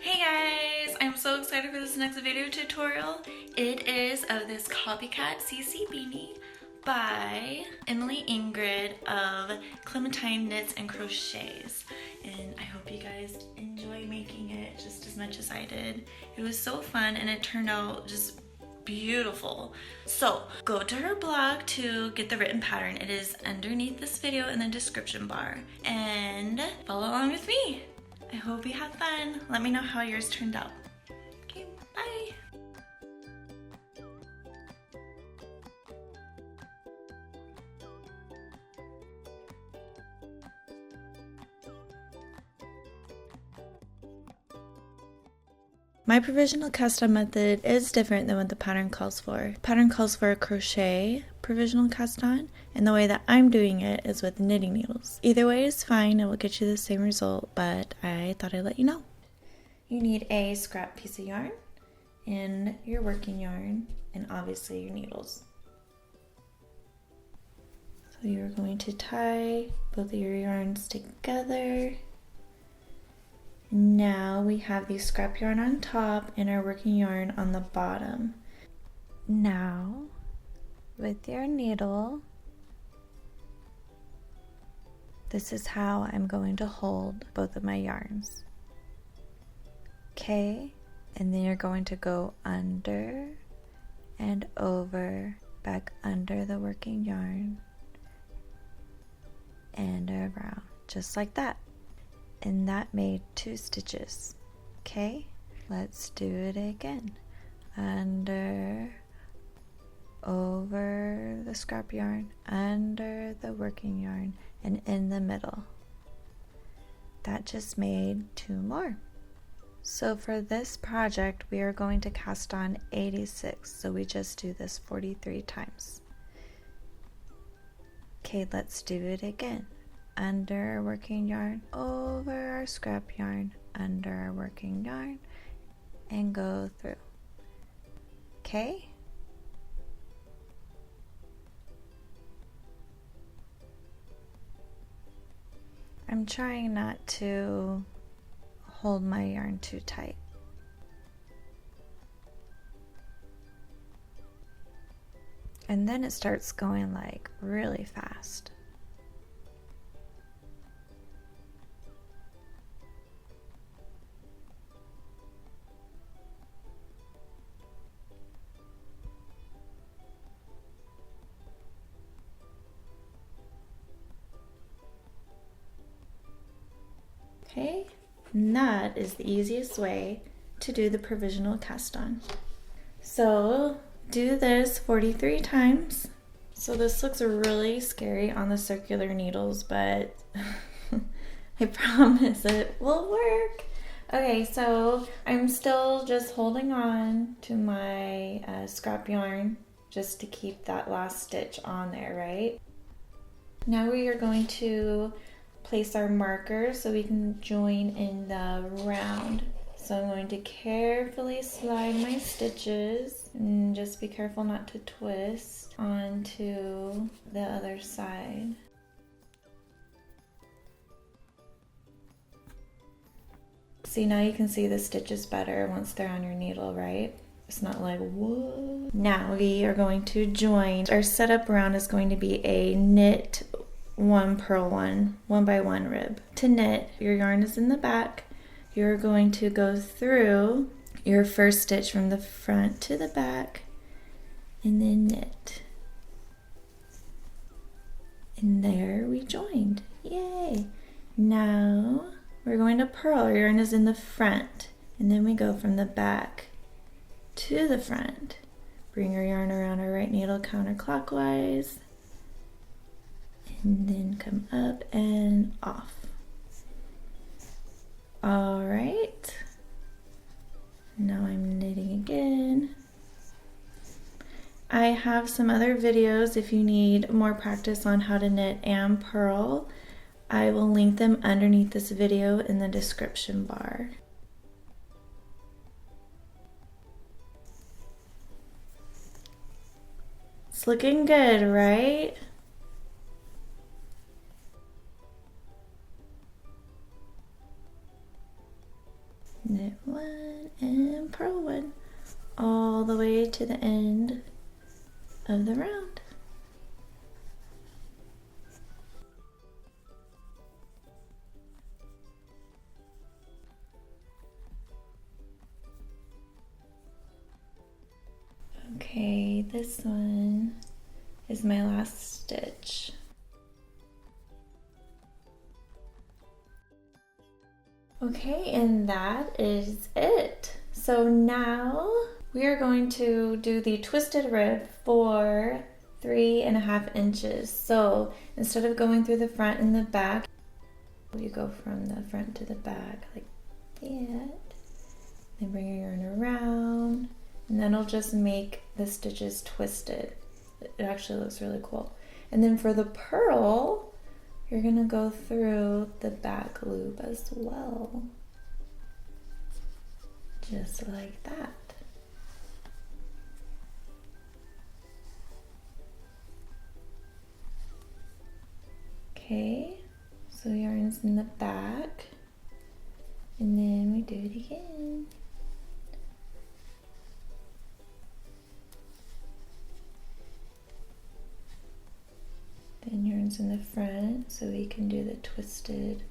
Hey guys! I'm so excited for this next video tutorial. It is of this copycat CC beanie by Emily Ingrid of Clementine Knits and Crochets. And I hope you guys enjoy making it just as much as I did. It was so fun and it turned out just beautiful. So go to her blog to get the written pattern. It is underneath this video in the description bar. And follow along with me. I hope you have fun. Let me know how yours turned out. Okay, bye. My provisional cast on method is different than what the pattern calls for. The pattern calls for a crochet provisional cast on, and the way that I'm doing it is with knitting needles. Either way is fine, it will get you the same result, but I thought I'd let you know. You need a scrap piece of yarn, and your working yarn, and obviously your needles. So you're going to tie both of your yarns together. Now we have the scrap yarn on top and our working yarn on the bottom. Now, with your needle, this is how I'm going to hold both of my yarns. Okay, and then you're going to go under and over, back under the working yarn and around, just like that. And that made 2 stitches. Okay, let's do it again. Under, over the scrap yarn, under the working yarn, and in the middle. That just made 2 more. So for this project, we are going to cast on 86. So we just do this 43 times. Okay, let's do it again. Under our working yarn, over our scrap yarn, under our working yarn, and go through. Okay? I'm trying not to hold my yarn too tight. And then it starts going like really fast. Okay, and that is the easiest way to do the provisional cast on. So do this 43 times. So this looks really scary on the circular needles, but I promise it will work. Okay, so I'm still just holding on to my scrap yarn just to keep that last stitch on there, right? Now we are going to place our marker so we can join in the round. So I'm going to carefully slide my stitches and just be careful not to twist onto the other side. See, now you can see the stitches better once they're on your needle, right? It's not like, whoa. Now we are going to join. Our setup round is going to be a knit 1 purl 1 by 1 rib. To knit, your yarn is in the back. You're going to go through your first stitch from the front to the back and then knit. And there we joined. Yay! Now we're going to purl. Our yarn is in the front and then we go from the back to the front. Bring our yarn around our right needle counterclockwise. And then come up and off. All right. Now I'm knitting again. I have some other videos if you need more practice on how to knit and purl. I will link them underneath this video in the description bar. It's looking good, right? knit one and purl one all the way to the end of the round. Okay, this one is my last stitch. Okay, and that is it. So now we are going to do the twisted rib for 3.5 inches. So instead of going through the front and the back, you go from the front to the back like that. Then bring your yarn around, and that'll just make the stitches twisted. It actually looks really cool. And then for the purl, you're gonna go through the back loop as well. Just like that. Okay, so yarn's in the back, and then we do it again. Then yarn's in the front, so we can do the twisted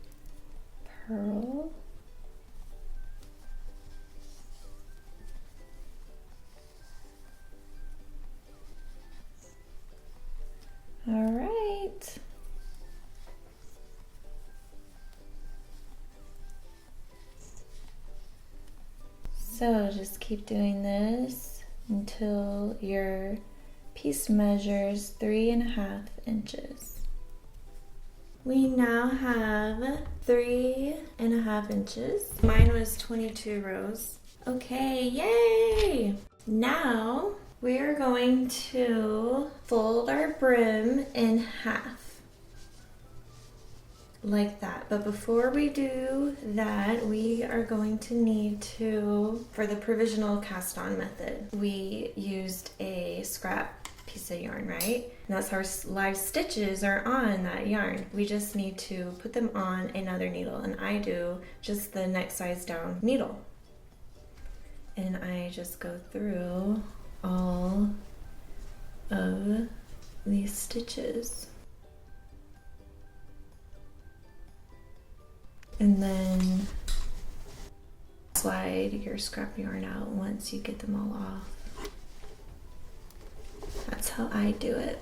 purl. All right. So just keep doing this until your piece measures 3.5 inches. We now have 3.5 inches. Mine was 22 rows. Okay, yay! Now we're going to fold our brim in half. Like that. But before we do that, we are going to need to, for the provisional cast on method, we used a scrap piece of yarn, right? And that's how our live stitches are on that yarn. We just need to put them on another needle, and I do just the next size down needle. And I just go through all of these stitches. And then slide your scrap yarn out once you get them all off. That's how I do it.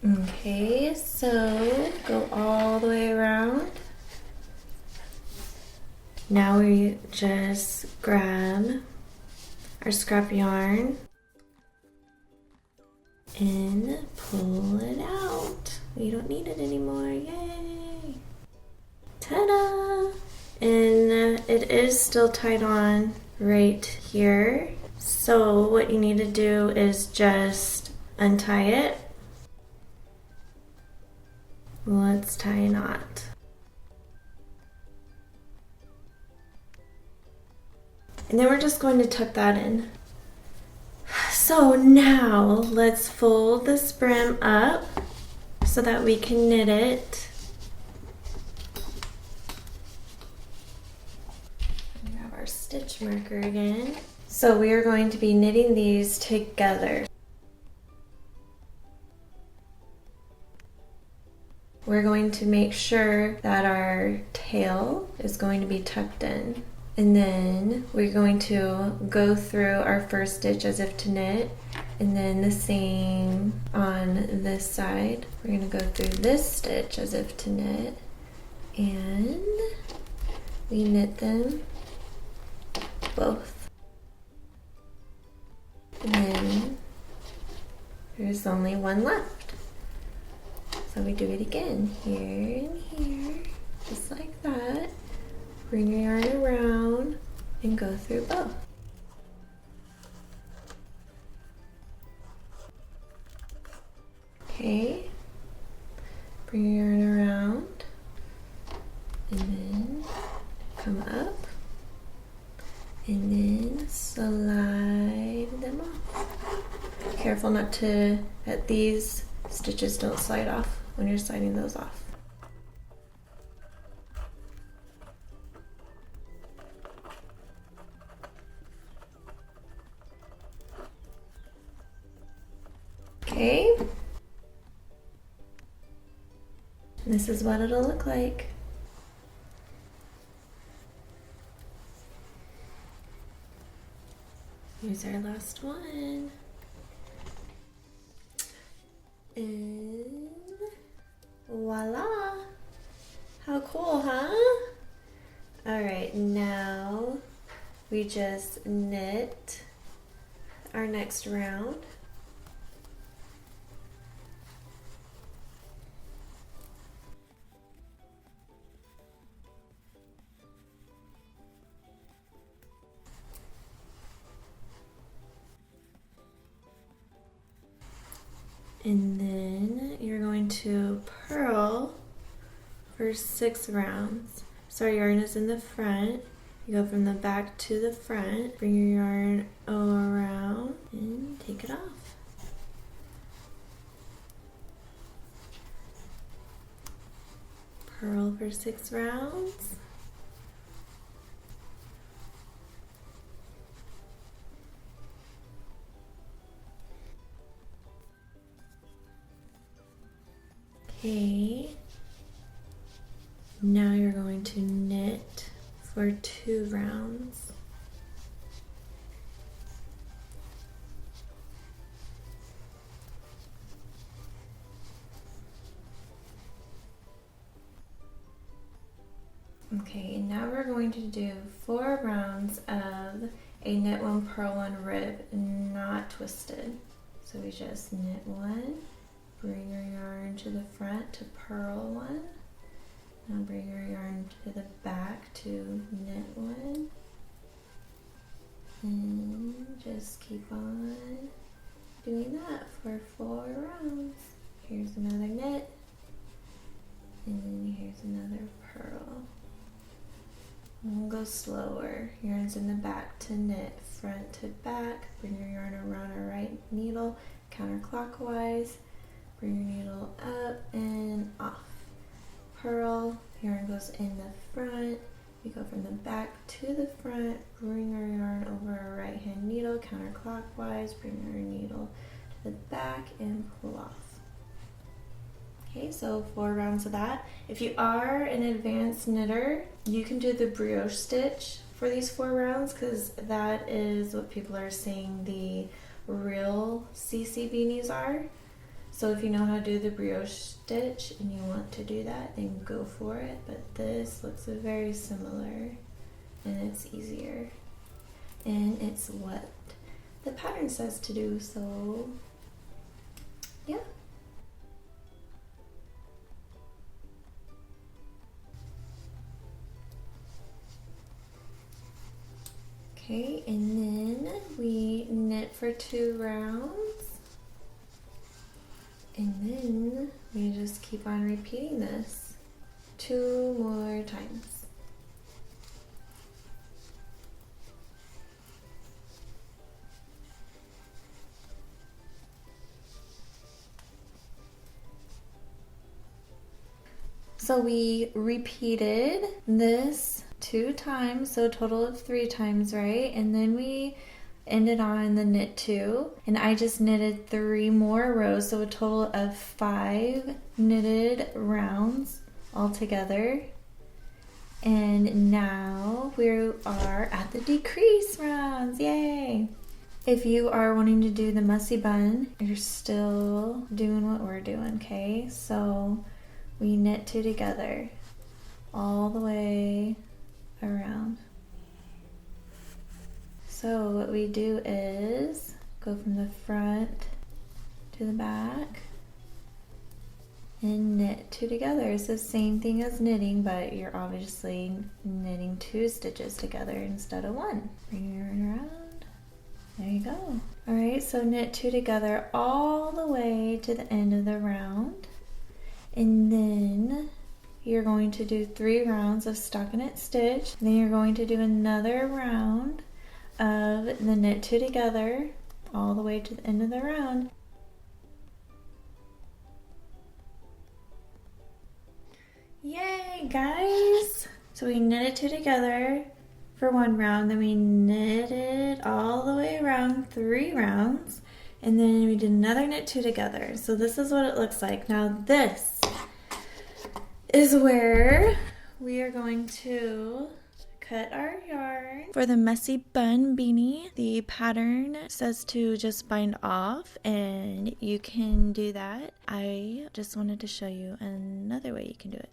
Okay, so go all the way around. Now we just grab our scrap yarn and pull it out. We don't need it anymore, yay! Ta-da! And it is still tied on right here. So what you need to do is just untie it. Let's tie a knot. And then we're just going to tuck that in. So now let's fold this brim up so that we can knit it. We have our stitch marker again. So we are going to be knitting these together. We're going to make sure that our tail is going to be tucked in. And then we're going to go through our first stitch as if to knit, and then the same on this side. We're going to go through this stitch as if to knit, and we knit them both. And then there's only one left. So we do it again, here and here, just like that. Bring your yarn around and go through both. Okay, bring your yarn around and then come up and then slide them off. Careful not to, at these stitches don't slide off when you're sliding those off. Okay. This is what it'll look like. Here's our last one. And voila! How cool, huh? All right, now we just knit our next round. And then you're going to purl for 6 rounds. So our yarn is in the front. You go from the back to the front, bring your yarn around and take it off. Purl for 6 rounds. Okay, now you're going to knit for 2 rounds. Okay, now we're going to do 4 rounds of a knit 1, purl 1 rib, not twisted. So we just knit 1. Bring your yarn to the front to purl 1. Now bring your yarn to the back to knit 1. And just keep on doing that for 4 rounds. Here's another knit. And then here's another purl. And we'll go slower. Yarn's in the back to knit, front to back. Bring your yarn around our right needle, counterclockwise. Bring your needle up and off. Purl, yarn goes in the front. You go from the back to the front, bring your yarn over our right hand needle, counterclockwise, bring your needle to the back and pull off. Okay, so 4 rounds of that. If you are an advanced knitter, you can do the brioche stitch for these 4 rounds because that is what people are saying the real CC beanies are. So if you know how to do the brioche stitch and you want to do that, then go for it. But this looks very similar and it's easier. And it's what the pattern says to do, so yeah. Okay, and then we knit for 2 rounds. And then we just keep on repeating this 2 more times. So we repeated this 2 times, so a total of 3 times, right? And then we ended on the knit 2, and I just knitted 3 more rows, so a total of 5 knitted rounds all together. And now we are at the decrease rounds, yay! If you are wanting to do the mussy bun, you're still doing what we're doing, okay? So we knit 2 together all the way around. So what we do is go from the front to the back and knit 2 together. It's the same thing as knitting, but you're obviously knitting 2 stitches together instead of 1. Bring your yarn around. There you go. All right, so knit 2 together all the way to the end of the round. And then you're going to do 3 rounds of stockinette stitch. And then you're going to do another round of the knit 2 together all the way to the end of the round. guys, so we knitted 2 together for 1 round, then we knitted all the way around 3 rounds, and then we did another knit 2 together. So this is what it looks like. Now this is where we are going to cut our yarn. For the messy bun beanie, the pattern says to just bind off, and you can do that. I just wanted to show you another way you can do it.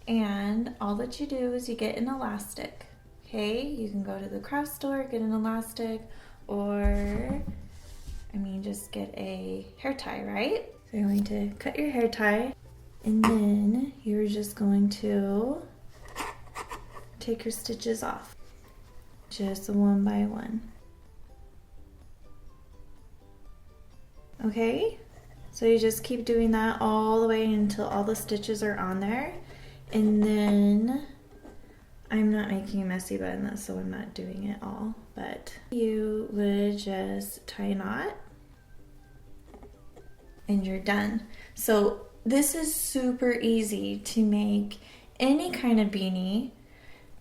And all that you do is you get an elastic. Okay, you can go to the craft store, get an elastic, or just get a hair tie, right? So you're going to cut your hair tie, and then you're just going to take your stitches off, just one by one. Okay, so you just keep doing that all the way until all the stitches are on there. And then I'm not making a messy bun, so I'm not doing it all, but you would just tie a knot and you're done. So this is super easy to make any kind of beanie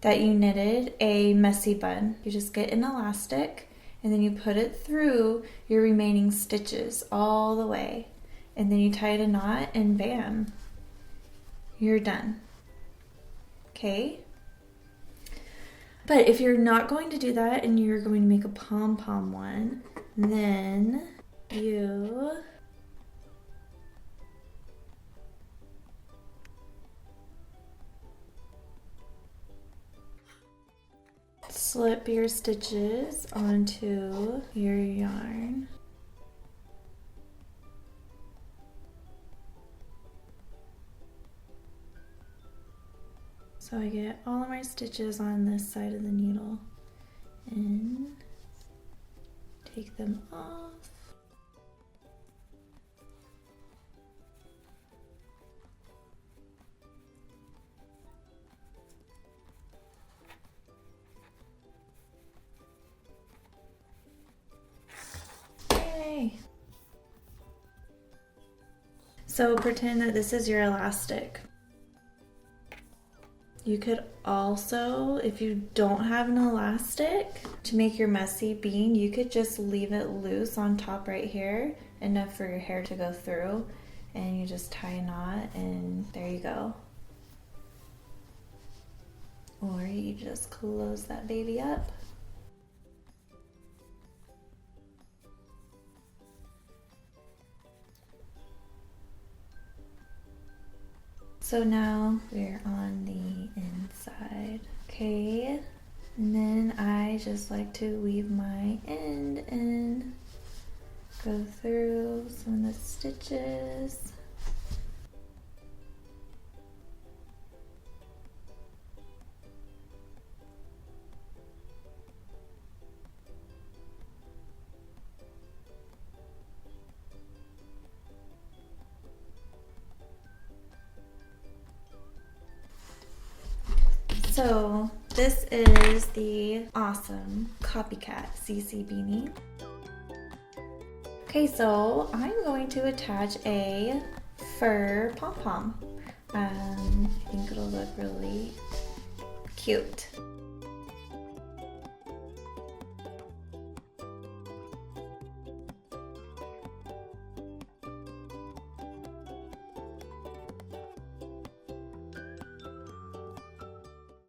that you knitted a messy bun. You just get an elastic and then you put it through your remaining stitches all the way, and then you tie a knot and bam, you're done. Okay? But if you're not going to do that and you're going to make a pom-pom one, then you slip your stitches onto your yarn. So I get all of my stitches on this side of the needle and take them off. Yay! So pretend that this is your elastic. You could also, if you don't have an elastic to make your messy bean, you could just leave it loose on top right here, enough for your hair to go through, and you just tie a knot and there you go. Or you just close that baby up. So now we're on the inside. Okay, and then I just like to weave my end and go through some of the stitches. So this is the awesome copycat CC beanie. Okay, so I'm going to attach a fur pom-pom. I think it'll look really cute.